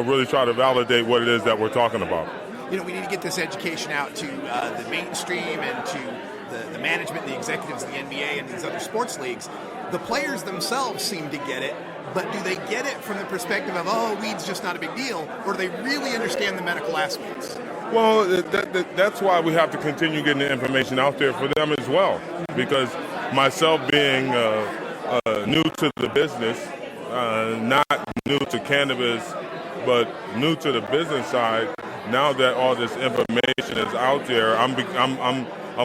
C: really try to validate what it is that we're talking about.
K: We need to get this education out to the mainstream and to the management, the executives of the NBA and these other sports leagues. The players themselves seem to get it, but do they get it from the perspective of, weed's just not a big deal, or do they really understand the medical aspects?
C: Well, that's why we have to continue getting the information out there for them as well, because myself being new to the business, not new to cannabis, but new to the business side, now that all this information is out there, I'm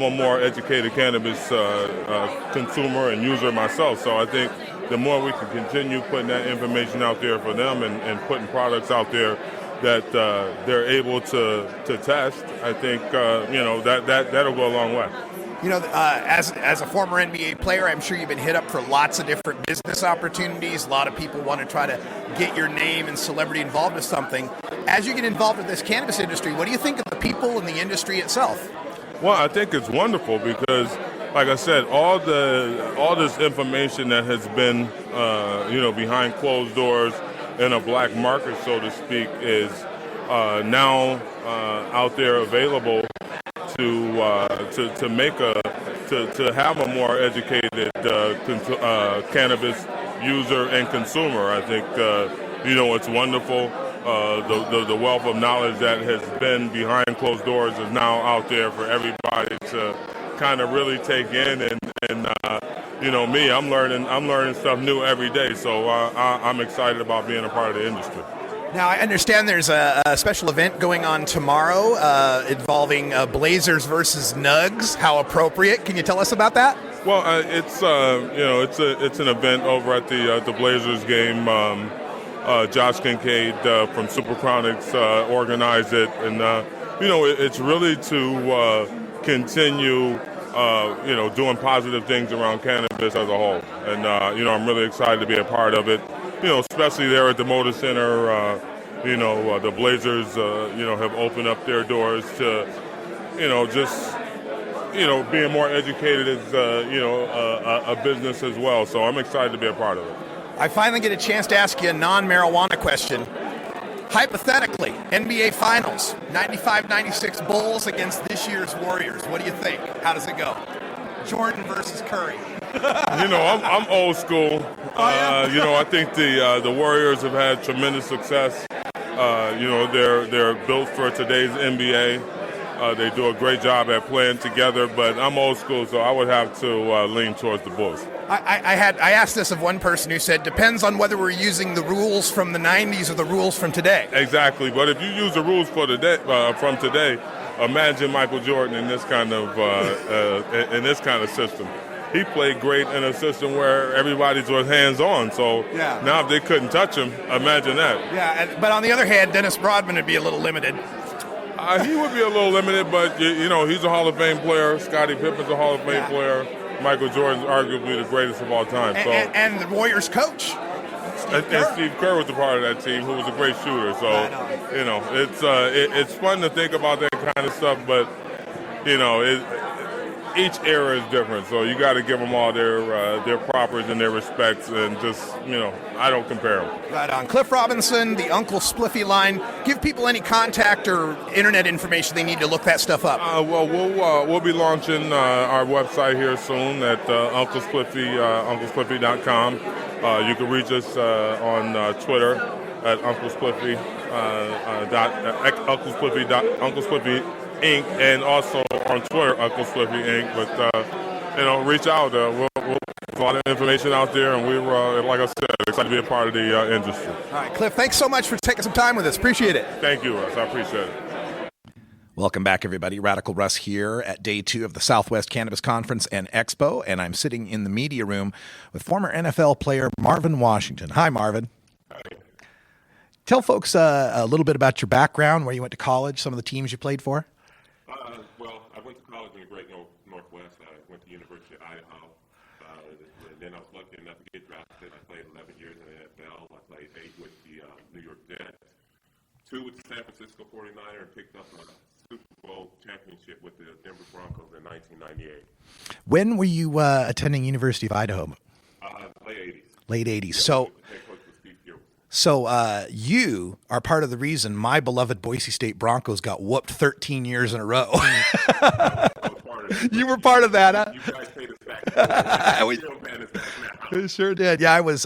C: a more educated cannabis consumer and user myself. So I think the more we can continue putting that information out there for them and putting products out there that they're able to test, I think that'll go a long way.
K: As a former NBA player, I'm sure you've been hit up for lots of different business opportunities. A lot of people want to try to get your name and celebrity involved with something. As you get involved with this cannabis industry, what do you think of the people and the industry itself?
C: Well, I think it's wonderful because, like I said, all this information that has been, behind closed doors in a black market, so to speak, is now out there available to have a more educated cannabis user and consumer. I think it's wonderful. The wealth of knowledge that has been behind closed doors is now out there for everybody to kind of really take in, and me, I'm learning stuff new every day. So I'm excited about being a part of the industry.
K: Now, I understand there's a special event going on tomorrow involving Blazers versus Nugs. How appropriate! Can you tell us about that?
C: Well, it's an event over at the Blazers game. Josh Kincaid from Superchronics organized it, and it's really to continue doing positive things around cannabis as a whole. And I'm really excited to be a part of it. Especially there at the Motor Center, the Blazers, have opened up their doors to, being more educated as, a business as well. So I'm excited to be a part of it.
K: I finally get a chance to ask you a non-marijuana question. Hypothetically, NBA Finals, 95-96 Bulls against this year's Warriors. What do you think? How does it go? Jordan versus Curry.
C: I'm old school. I think the Warriors have had tremendous success. They're built for today's NBA. They do a great job at playing together, but I'm old school, so I would have to lean towards the Bulls.
K: I asked this of one person who said, depends on whether we're using the rules from the 90s or the rules from today.
C: Exactly, but if you use the rules for from today, imagine Michael Jordan in this kind of system. He played great in a system where everybody's was hands-on. So now if they couldn't touch him, imagine that.
K: Yeah, but on the other hand, Dennis Rodman would be a little limited.
C: He would be a little limited, but he's a Hall of Fame player. Scottie Pippen's a Hall of Fame player. Michael Jordan's arguably the greatest of all time.
K: And the Warriors coach.
C: And Steve Kerr was a part of that team, who was a great shooter. So, it's fun to think about that kind of stuff, but each era is different. So you got to give them all their propers and their respects, and just I don't compare them.
K: Right on. Cliff Robinson, the Uncle Spliffy line. Give people any contact or internet information they need to look that stuff up.
C: We'll be launching our website here soon at Uncle Spliffy, UncleSpliffy.com. You can reach us on Twitter at Uncle Spliffy, Uncle Spliffy Inc., and also on Twitter, Uncle Spliffy Inc. But reach out. We'll put a lot of information out there, and we're, like I said, excited to be a part of the industry.
K: All right, Cliff, thanks so much for taking some time with us. Appreciate it.
C: Thank you, Russ. I appreciate it.
K: Welcome back, everybody. Radical Russ here at day 2 of the Southwest Cannabis Conference and Expo, and I'm sitting in the media room with former NFL player Marvin Washington. Hi, Marvin.
C: Hi.
K: Tell folks a little bit about your background, where you went to college, some of the teams you played for.
H: Well, I went to college in the Great Northwest. I went to the University of Idaho. Then I was lucky enough to get drafted. I played 11 years in the NFL. I played 8 with the New York Jets, 2 with the San Francisco 49ers, and picked up a Super Bowl championship with the Denver Broncos in 1998.
K: When were you attending University of Idaho?
H: Late 80s.
K: Late 80s.
H: Yeah,
K: So you are part of the reason my beloved Boise State Broncos got whooped 13 years in a row. You were part of that, huh?
H: You guys paid us back.
K: We sure did. Yeah, I was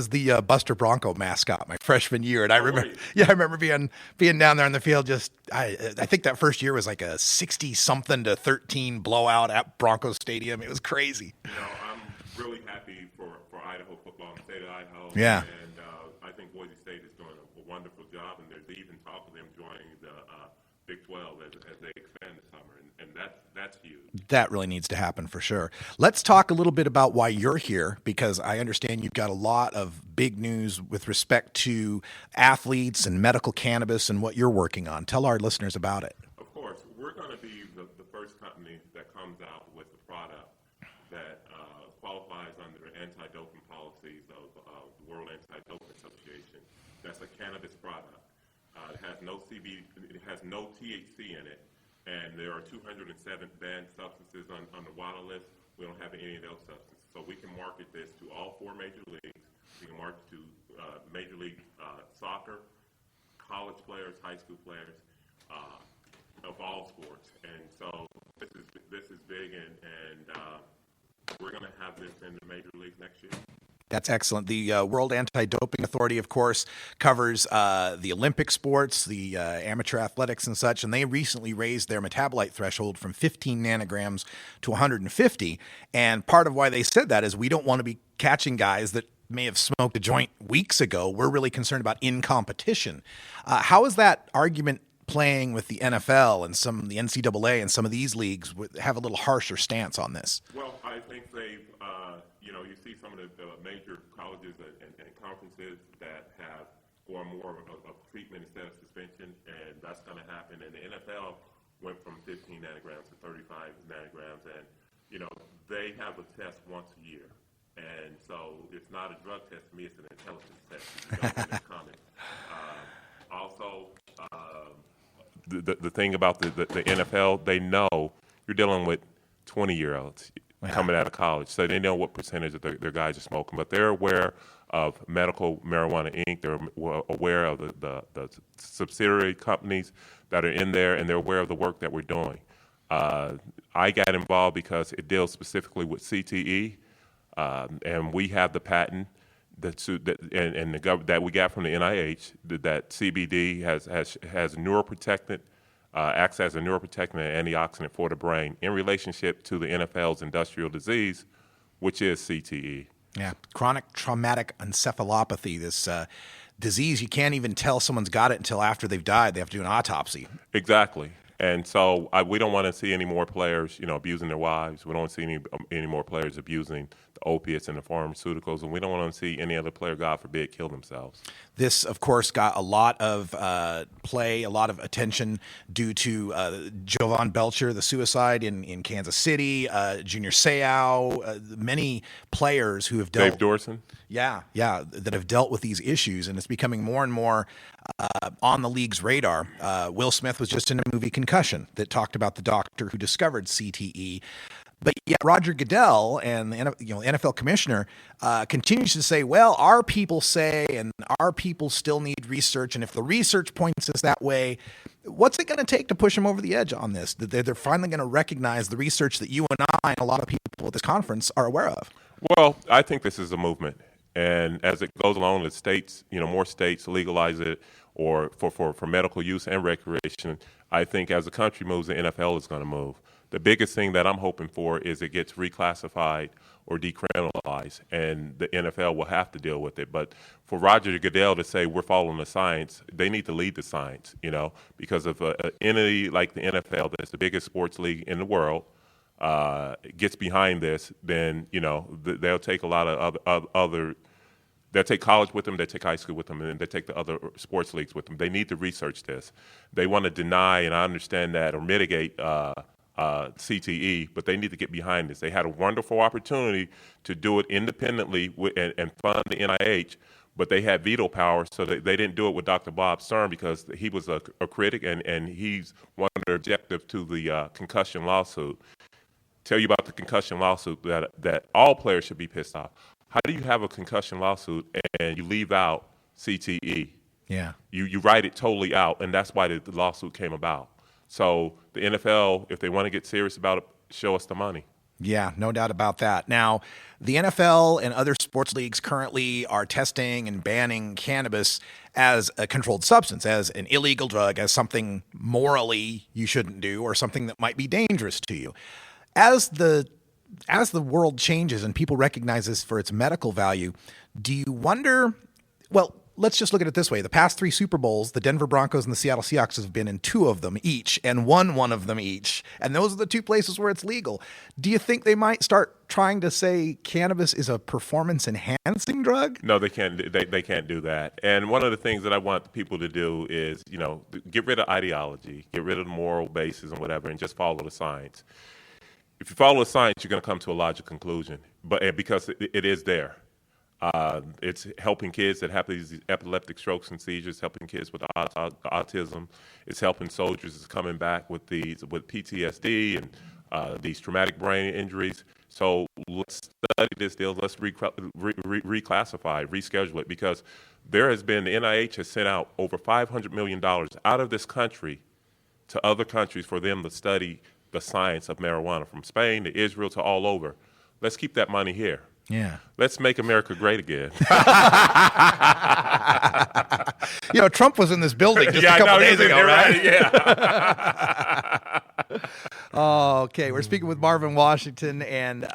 K: the Buster Bronco mascot my freshman year, and I remember being down there on the field. I think that first year was like a 60-something to 13 blowout at Broncos Stadium. It was crazy.
H: I'm really happy for Idaho football and the state of Idaho.
K: Yeah.
H: I think Boise State is doing a wonderful job, and there's even talk of them joining the Big 12 as they expand this summer, and that's huge.
K: That really needs to happen for sure. Let's talk a little bit about why you're here, because I understand you've got a lot of big news with respect to athletes and medical cannabis and what you're working on. Tell our listeners about it.
H: Of course, we're going to be the first company that comes out with a product that qualifies under the anti-doping policies of the World Anti-Doping Association. That's a cannabis product. It has no CBD, it has no THC in it, and there are 207 banned substances on the WADA list. We don't have any of those substances, so we can market this to all 4 major leagues. We can market to Major League Soccer, college players, high school players, of all sports, and so this is big, and we're going to have this in the major leagues next year.
K: That's excellent. The World Anti-Doping Authority, of course, covers the Olympic sports, the amateur athletics and such, and they recently raised their metabolite threshold from 15 nanograms to 150. And part of why they said that is we don't want to be catching guys that may have smoked a joint weeks ago. We're really concerned about in competition. How is that argument playing with the NFL and the NCAA and some of these leagues have a little harsher stance on this?
H: Well, I think they've, you see some of the major colleges and conferences that have gone more of treatment instead of suspension, and that's going to happen. And the NFL went from 15 nanograms to 35 nanograms, and, they have a test once a year. And so it's not a drug test to me, it's an intelligence test. The thing about the NFL, they know you're dealing with 20-year-olds coming out of college, so they know what percentage of their guys are smoking. But they're aware of Medical Marijuana Inc. They're aware of the subsidiary companies that are in there, and they're aware of the work that we're doing. I got involved because it deals specifically with CTE, and we have the patent that we got from the NIH that CBD has neuroprotectant acts as a neuroprotectant and antioxidant for the brain in relationship to the NFL's industrial disease, which is CTE.
K: Yeah, chronic traumatic encephalopathy, this disease you can't even tell someone's got it until after they've died. They have to do an autopsy.
H: Exactly. And so we don't want to see any more players, abusing their wives. We don't want to see any more players abusing the opiates and the pharmaceuticals, and we don't want to see any other player, God forbid, kill themselves.
K: This, of course, got a lot of play, a lot of attention due to Jovan Belcher, the suicide in Kansas City, Junior Seau, many players who have dealt.
H: Dave Dorson?
K: Yeah, that have dealt with these issues, and it's becoming more and more on the league's radar. Will Smith was just in a movie, Concussion, that talked about the doctor who discovered CTE. But yet Roger Goodell and the NFL commissioner continues to say, well, our people say, and our people still need research, and if the research points us that way, what's it going to take to push them over the edge on this? That they're finally going to recognize the research that you and I and a lot of people at this conference are aware of.
H: Well, I think this is a movement. And as it goes along, the states, more states legalize it or for medical use and recreation. I think as the country moves, the NFL is going to move. The biggest thing that I'm hoping for is it gets reclassified or decriminalized, and the NFL will have to deal with it. But for Roger Goodell to say we're following the science, they need to lead the science, because if an entity like the NFL, that's the biggest sports league in the world, gets behind this, then they'll take a lot of other. They'll take college with them, they take high school with them, and then they take the other sports leagues with them. They need to research this. They want to deny, and I understand that, or mitigate CTE, but they need to get behind this. They had a wonderful opportunity to do it independently and fund the NIH, but they had veto power, so they didn't do it with Dr. Bob Stern because he was a critic, and he's one of the objectives to the concussion lawsuit. Tell you about the concussion lawsuit that all players should be pissed off. How do you have a concussion lawsuit and you leave out CTE?
K: Yeah.
H: You write it totally out, and that's why the lawsuit came about. So the NFL, if they want to get serious about it, show us the money.
K: Yeah, no doubt about that. Now, the NFL and other sports leagues currently are testing and banning cannabis as a controlled substance, as an illegal drug, as something morally you shouldn't do, or something that might be dangerous to you. As the world changes and people recognize this for its medical value, do you wonder, well, let's just look at it this way. The past 3 Super Bowls, the Denver Broncos and the Seattle Seahawks have been in 2 of them each and won 1 of them each. And those are the 2 places where it's legal. Do you think they might start trying to say cannabis is a performance enhancing drug?
H: No, they can't. They can't do that. And one of the things that I want people to do is, get rid of ideology, get rid of the moral basis and whatever, and just follow the science. If you follow the science, you're going to come to a logical conclusion, but because it is there. It's helping kids that have these epileptic strokes and seizures, helping kids with autism. It's helping soldiers coming back with PTSD and these traumatic brain injuries. So let's study this deal. Let's reclassify, reschedule it, because the NIH has sent out over $500 million out of this country to other countries for them to study the science of marijuana, from Spain to Israel to all over. Let's keep that money here.
K: Yeah.
H: Let's make America great again.
K: Trump was in this building just a couple days ago, right?
H: Yeah.
K: Okay. We're speaking with Marvin Washington, and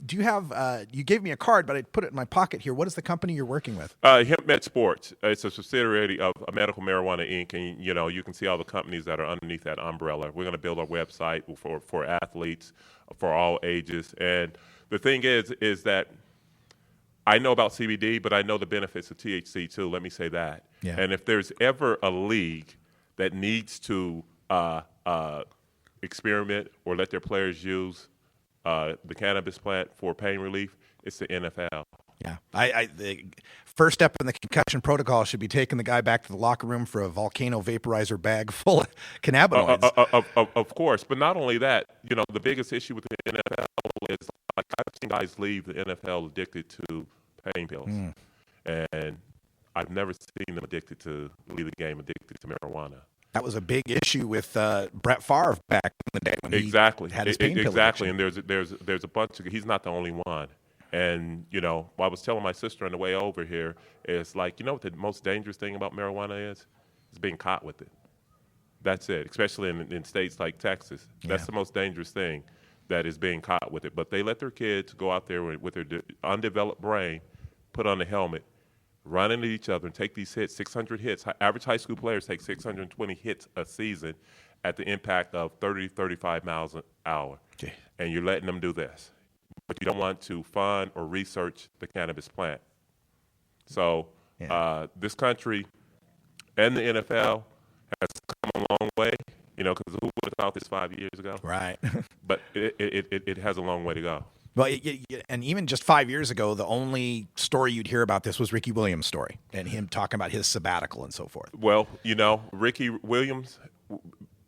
K: do you have, you gave me a card, but I put it in my pocket here. What is the company you're working with?
H: Hemp Med Sports. It's a subsidiary of Medical Marijuana Inc., and, you can see all the companies that are underneath that umbrella. We're going to build a website for athletes, for all ages. And the thing is that I know about CBD, but I know the benefits of THC too. Let me say that.
K: Yeah.
H: And if there's ever a league that needs to experiment or let their players use the cannabis plant for pain relief, it's the NFL.
K: Yeah. The first step in the concussion protocol should be taking the guy back to the locker room for a volcano vaporizer bag full of cannabinoids.
H: Of course. But not only that, the biggest issue with the NFL is, like, I've seen guys leave the NFL addicted to pain pills. And I've never seen them leave the game addicted to marijuana.
K: That was a big issue with Brett Favre back in the day when he had his pain pill
H: Exactly,
K: addiction.
H: and there's a bunch of, he's not the only one. And, I was telling my sister on the way over here, it's like, what the most dangerous thing about marijuana is? It's being caught with it. That's it, especially in states like Texas. That's the most dangerous thing that is being caught with it. But they let their kids go out there with their undeveloped brain, put on a helmet, run into each other and take these hits, 600 hits. Average high school players take 620 hits a season at the impact of 30, 35 miles an hour.
K: Okay.
H: And you're letting them do this. But you don't want to fund or research the cannabis plant. So this country and the NFL has come a long way, because who would have thought this 5 years ago?
K: Right.
H: But it has a long way to go.
K: Well, and even just 5 years ago, the only story you'd hear about this was Ricky Williams' story and him talking about his sabbatical and so forth.
H: Well, Ricky Williams,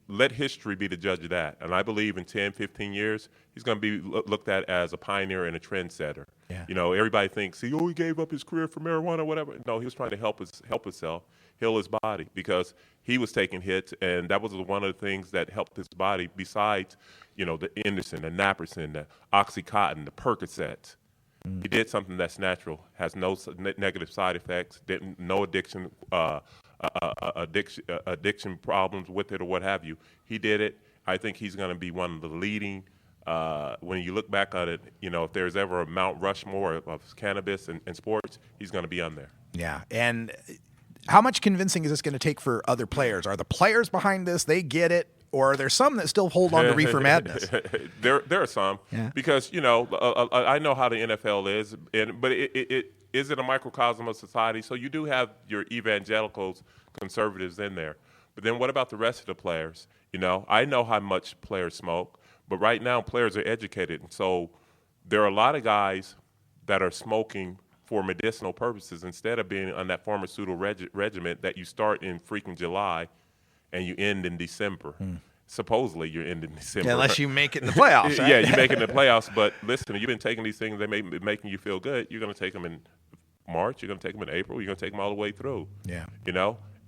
H: let history be the judge of that. And I believe in 10, 15 years, he's going to be looked at as a pioneer and a trendsetter.
K: Yeah.
H: Everybody thinks, he gave up his career for marijuana or whatever. No, he was trying to help himself, heal his body, because he was taking hits, and that was one of the things that helped his body besides, the Anderson, the Naproxen, the Oxycontin, the Percocet. He did something that's natural, has no negative side effects, no addiction problems with it or what have you. He did it. I think he's going to be one of the leading, when you look back on it, if there's ever a Mount Rushmore of cannabis and sports, he's going to be on there.
K: Yeah. And how much convincing is this going to take for other players? Are the players behind this? They get it? Or are there some that still hold on to reefer madness?
H: There are some. Yeah. Because, I know how the NFL is, but it is it a microcosm of society? So you do have your evangelicals, conservatives in there. But then what about the rest of the players? I know how much players smoke, but right now players are educated. And so there are a lot of guys that are smoking for medicinal purposes instead of being on that pharmaceutical regimen that you start in freaking July and you end in December. Supposedly you're ending December.
K: Yeah, unless you make it in the playoffs, right?
H: Yeah, you make it in the playoffs. But listen, you've been taking these things, they may be making you feel good. You're going to take them in March, you're going to take them in April, you're going to take them all the way through.
K: Yeah.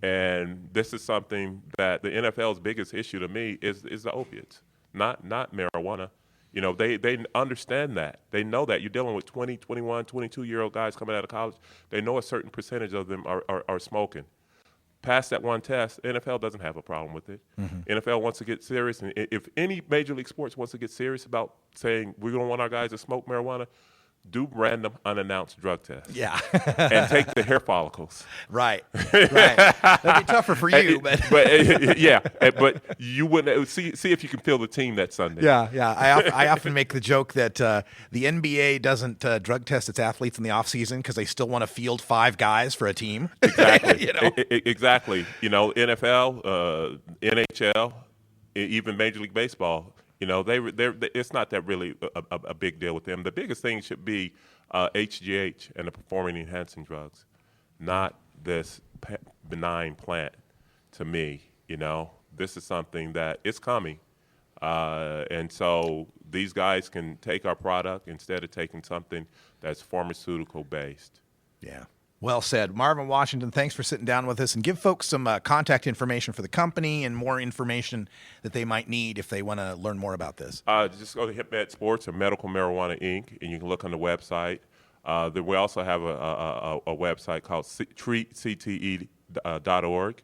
H: And this is something that the NFL's biggest issue to me is the opiates, not marijuana. They understand that. They know that. You're dealing with 20, 21, 22-year-old guys coming out of college. They know a certain percentage of them are smoking. Past that one test, NFL doesn't have a problem with it. NFL wants to get serious. And if any Major League Sports wants to get serious about saying we don't want our guys to smoke marijuana, do random unannounced drug tests.
K: Yeah.
H: And take the hair follicles.
K: Right. That'd be tougher for you, but
H: but you wouldn't see if you can fill the team that Sunday.
K: Yeah. I often make the joke that the NBA doesn't drug test its athletes in the off season because they still want to field 5 guys for a team.
H: Exactly. Exactly. NFL, NHL, even Major League Baseball. It's not that really a big deal with them. The biggest thing should be HGH and the performance-enhancing drugs, not this benign plant. To me, this is something that it's coming, and so these guys can take our product instead of taking something that's pharmaceutical-based.
K: Yeah. Well said. Marvin Washington, thanks for sitting down with us, and give folks some contact information for the company and more information that they might need if they want to learn more about this.
H: Just go to HipMed Sports or Medical Marijuana Inc., and you can look on the website. Then we also have a website called treatcte.org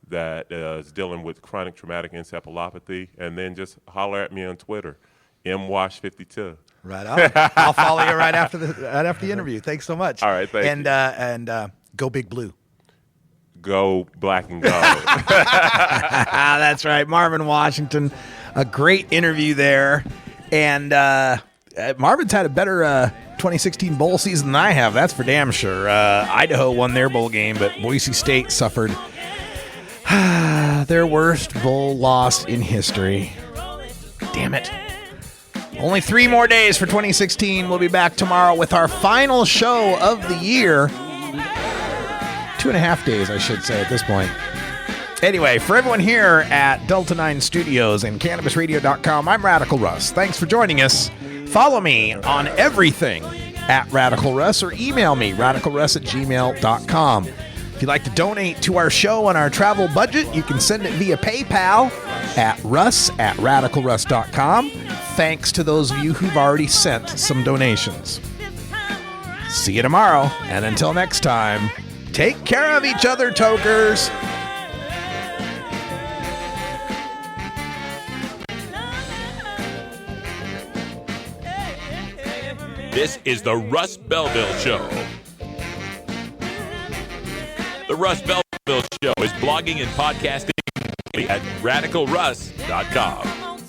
H: that is dealing with chronic traumatic encephalopathy. And then just holler at me on Twitter, MWash52.
K: Right on. I'll follow you right after the interview. Thanks so much.
H: All right, thank you.
K: And go Big Blue.
H: Go Black and Gold.
K: That's right. Marvin Washington, a great interview there. And Marvin's had a better 2016 bowl season than I have. That's for damn sure. Idaho won their bowl game, but Boise State suffered their worst bowl loss in history. Damn it. Only 3 more days for 2016. We'll be back tomorrow with our final show of the year. 2.5 days, I should say, at this point. Anyway, for everyone here at Delta 9 Studios and CannabisRadio.com, I'm Radical Russ. Thanks for joining us. Follow me on everything at Radical Russ or email me, radicalruss@gmail.com. If you'd like to donate to our show on our travel budget, you can send it via PayPal at russ@radicalruss.com. Thanks to those of you who've already sent some donations. See you tomorrow, and until next time, take care of each other, tokers.
A: This is the Russ Belville Show. The Russ Belville Show is blogging and podcasting at radicalruss.com.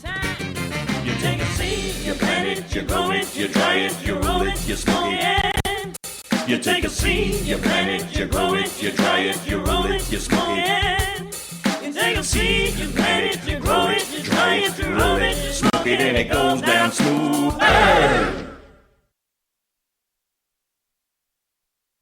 I: You take a seed, you plant it, you grow it, you dry it, you roll it, you smoke it. You take a seed, you plant it, you grow it, you dry it, you roll it, you smoke it. You take a seed, you plant it, you grow it, you dry it, you roll it, you smoke it, and it goes down smooth.